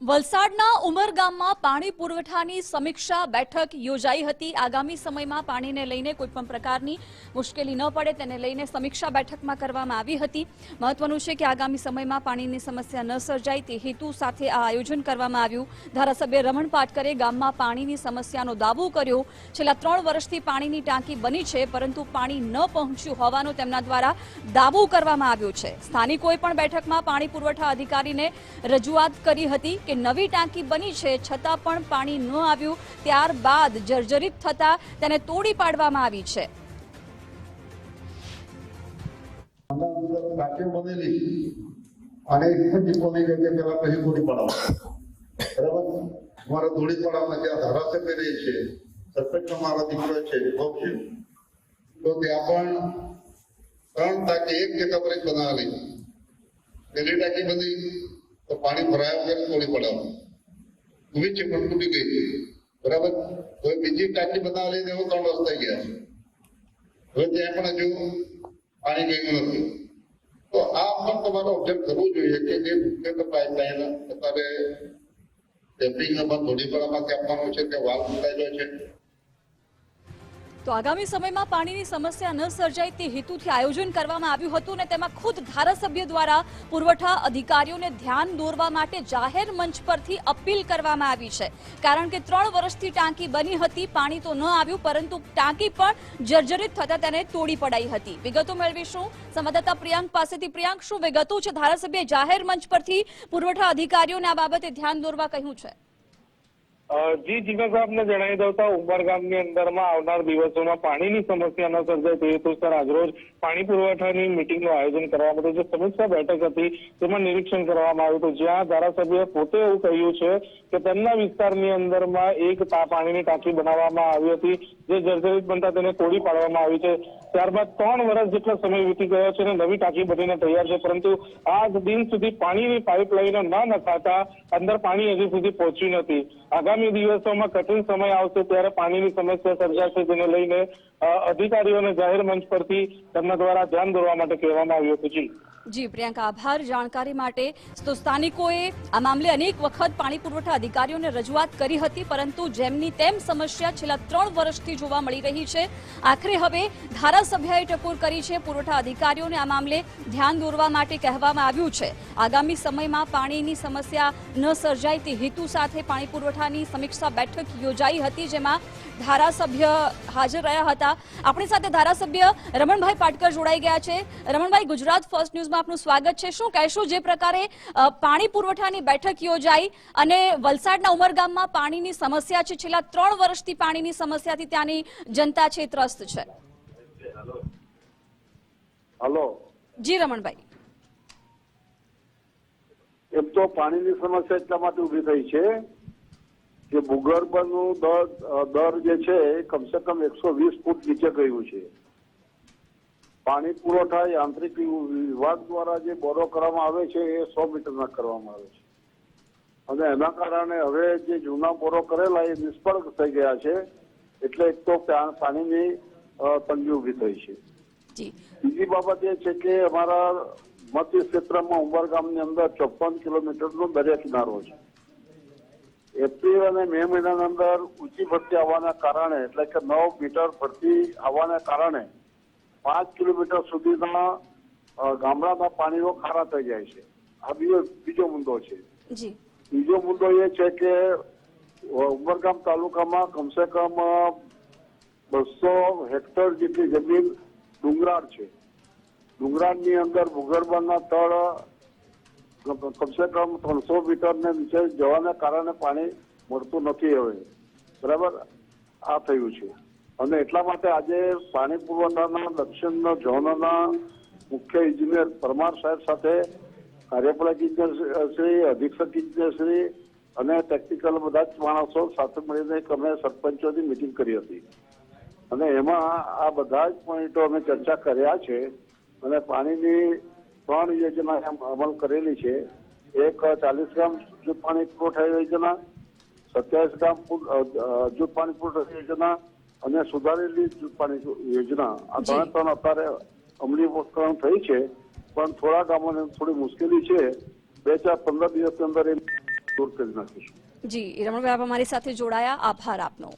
વલસાડના ઉમરગામમાં પાણી પુરવઠાની સમીક્ષા બેઠક યોજાઈ હતી। આગામી સમયમાં પાણીને લઈને કોઈપણ પ્રકારની મુશ્કેલી ન પડે તેને લઈને સમીક્ષા બેઠકમાં કરવામાં આવી હતી। મહત્વનું છે કે આગામી સમયમાં પાણીની સમસ્યા ન સર્જાય તે હેતુ સાથે આ આયોજન કરવામાં આવ્યું। ધારાસભ્ય રમણ પાટકરે ગામમાં પાણીની સમસ્યાનો દાવો કર્યો। છેલ્લા 3 વર્ષથી પાણીની ટાંકી બની છે પરંતુ પાણી ન પહોંચ્યું હોવાનો તેમના દ્વારા દાવો કરવામાં આવ્યો છે। સ્થાનિકોએ પણ બેઠકમાં પાણી પુરવઠા અધિકારીને રજૂઆત કરી હતી કે નવી ટાંકી બની છે છતાં પણ પાણી ન આવ્યું। ત્યારબાદ જર્જરિત થતા તેને તોડી પાડવામાં આવી છે। तो पानी भराया वगैरह थोड़ी पड़ा भी चिपट टूटी गई बराबर कोई बीजी टाकी बना ली वो 3 वर्ष થઈ ગયા હવે ત્યાં પણ હજુ પાણી ગયું નથી। તો આ પણ તમારે ઓબ્ઝર્વ કરવું જોઈએ કે જે મુખ્ય પાઇપલાઇન અત્યારે ટેમ્પિંગમાં ધોળીપડામાંથી આપવાનું છે કે વાલ્વ મુકાયેલો છે। તો આગામી સમયમાં પાણીની સમસ્યા ન સર્જાય તે હેતુથી આયોજન કરવામાં આવ્યું હતું અને તેમાં ખુદ ધારાસભ્ય દ્વારા પુરવઠા અધિકારીઓને ધ્યાન દોરવા માટે જાહેર મંચ પરથી અપીલ કરવામાં આવી છે। કારણ કે 3 વર્ષથી ટાંકી બની હતી, પાણી તો ન આવ્યું પરંતુ ટાંકી પણ જર્જરિત થતા તેને તોડી પડાઈ હતી। વિગતો મેળવીશું સંવાદદાતા પ્રિયાંક પાસેથી। પ્રિયાંક, શું વિગતો છે? ધારાસભ્ય જાહેર મંચ પરથી પુરવઠા અધિકારીઓને આ બાબતે ધ્યાન દોરવા કહ્યું છે। जी जिज्ञास आपने जणावी दઉં તો ઉમરગામની અંદરમાં આવનાર દિવસોમાં પાણીની સમસ્યા ન સર્જાય તે હેતુસર આજરોજ પાણી પુરવઠાની મીટિંગનું આયોજન કરવામાં આવ્યું। જે સમીક્ષા બેઠક હતી તેમાં નિરીક્ષણ કરવામાં આવ્યું હતું, જ્યાં ધારાસભ્ય પોતે એવું કહ્યું છે કે તેમના વિસ્તારની અંદરમાં એક પાણીની ટાંકી બનાવવામાં આવી હતી જે જર્જરિત બનતા તેને તોડી પાડવામાં આવી છે। ત્યારબાદ 3 વર્ષ જેટલો સમય વીતી ગયો છે અને નવી ટાંકી બનીને તૈયાર છે, પરંતુ આજ દિન સુધી પાણીની પાઇપલાઇનો ન નખાતા અંદર પાણી હજી સુધી પહોંચ્યું નથી। આગામી દિવસોમાં કઠિન સમય આવશે ત્યારે પાણીની સમસ્યા સર્જાશે, જેને લઈને અધિકારીઓને જાહેર મંચ પરથી તેમના દ્વારા ધ્યાન દોરવા માટે કહેવામાં આવ્યું હતું। જી પ્રિયંકા, આભાર જાણકારી માટે। તો સ્થાનિકોએ આ મામલે અનેક વખત પાણી પુરવઠા અધિકારીઓને રજૂઆત કરી હતી પરંતુ જેમની તેમ સમસ્યા છેલ્લા 3 વર્ષથી જોવા મળી રહી છે। આખરે હવે ધારાસભ્યએ ટકોર કરી છે। પુરવઠા અધિકારીઓને આ મામલે ધ્યાન દોરવા માટે કહેવામાં આવ્યું છે। આગામી સમયમાં પાણીની સમસ્યા ન સર્જાય તે હેતુ સાથે પાણી પુરવઠાની સમીક્ષા બેઠક યોજાઈ હતી જેમાં ધારાસભ્ય હાજર રહ્યા હતા। આપણી સાથે ધારાસભ્ય રમણભાઈ પાટકર જોડાઈ ગયા છે। રમણભાઈ, ગુજરાત ફર્સ્ટ ન્યૂઝમાં આપનું સ્વાગત છે। શું કહેશો, જે પ્રકારે પાણી પુરવઠાની બેઠક યોજાઈ અને વલસાડના ઉમરગામમાં પાણીની સમસ્યા છે, છેલ્લા 3 વર્ષથી પાણીની સમસ્યાથી ત્યાંની જનતા છે ત્રસ્ત છે? હલો જી રમણભાઈ, એમ તો પાણીની સમસ્યા એટલા માટે ઉભી થઈ છે કે ભૂગર્ભનું દર જે છે એ કમસે કમ 120 ફૂટ નીચે ગયું છે। પાણી પુરવઠા યાંત્રિક વિભાગ દ્વારા જે બોરો કરવામાં આવે છે એ 100 મીટરના કરવામાં આવે છે અને એના કારણે હવે જે જૂના બોરો કરેલા એ નિષ્ફળ થઈ ગયા છે, એટલે એક તો પાણીની તંગી ઉભી થઈ છે। બીજી બાબત એ છે કે અમારા મધ્ય ક્ષેત્રમાં ઉમરગામની અંદર 54 કિલોમીટરનો દરિયા કિનારો છે। એપ્રિલ અને મે મહિનાની અંદર ઊંચી ભરતી આવવાના કારણે, એટલે કે 9 મીટર ભરતી આવવાના કારણે 5 કિલોમીટર સુધીના ગામડાના પાણીઓ ખારા થઈ જાય છે। આ બીજો મુદ્દો છે। બીજો મુદ્દો એ છે કે ઉમરગામ તાલુકામાં કમસે કમ 200 હેક્ટર જેટલી જમીન ડુંગરાળ છે। ડુંગરાળની અંદર ભૂગર્ભના તળ કમસે કમ 300 મીટરને નીચે જવાના કારણે પાણી મળતું નથી હવે, બરાબર? આ થયું છે અને એટલા માટે આજે પાણી પુરવઠાના દક્ષિણ ઝોનના મુખ્ય ઇજનેર પરમાર સાહેબ સાથે કાર્યપાલક ઇજનેરશ્રી, અધિક્ષક ઇજનેરશ્રી અને ટેકનિકલ બધા જ માણસો સાથે મળીને અમે સરપંચોની મિટિંગ કરી હતી અને એમાં આ બધા જ પોઈન્ટો અમે ચર્ચા કર્યા છે અને પાણીની 3 યોજના અમલ કરેલી છે। એક 40 ગામ જૂથ પાણી પુરવઠા યોજના, 27 ગામ જૂથ પાણી પુરવઠા યોજના અને સુધારેલી જૂથ પાણી યોજના, આ 3 અત્યારે અમલીકરણ થઈ છે, પણ થોડા ગામોને થોડી મુશ્કેલી છે। 2-4-15 દિવસની અંદર દૂર કરી નાખીશું. જી રમણભાઈ, આપ અમારી સાથે જોડાયા, આભાર આપનો.